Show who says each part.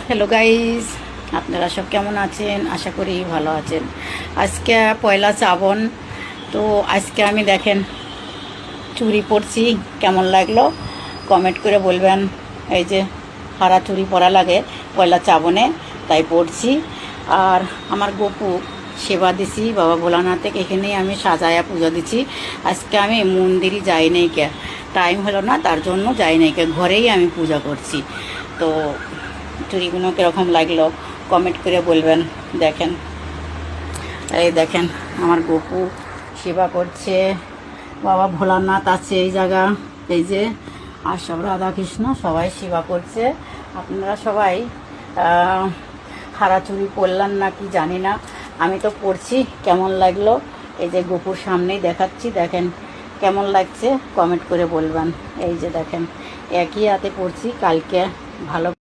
Speaker 1: Hello guys, আপনারা সব কেমন আছেন? আশা করি ভালো আছেন। আজকে পয়লা শ্রাবণ, তো আজকে আমি দেখেন চুড়ি পরছি, কেমন লাগলো কমেন্ট করে বলবেন। এই যে হারা চুড়ি পরা লাগে পয়লা শ্রাবণে, তাই পরছি। আর আমার গপু সেবা দিছি বাবা ভোলানাথে, এখানেই আমি সাজায়া পুজো দিচ্ছি। আজকে আমি মন্দিরে যাই নাই, কে টাইম হলো না, তার জন্য যাই নাই, কে ঘরেই আমি পূজা করছি। তো চুড়িগুলো কীরকম লাগলো কমেন্ট করে বলবেন। দেখেন, এই দেখেন আমার গপু সেবা করছে, বাবা ভোলানাথ আছে এই জায়গা, এই যে, আর সব রাধাকৃষ্ণ সবাই সেবা করছে। আপনারা সবাই হারা চুড়ি পরলেন না কি জানি না, আমি তো পরছি। কেমন লাগলো এই যে গপুর সামনেই দেখাচ্ছি, দেখেন কেমন লাগছে কমেন্ট করে বলবেন। এই যে দেখেন একই হাতে পরছি, কালকে ভালো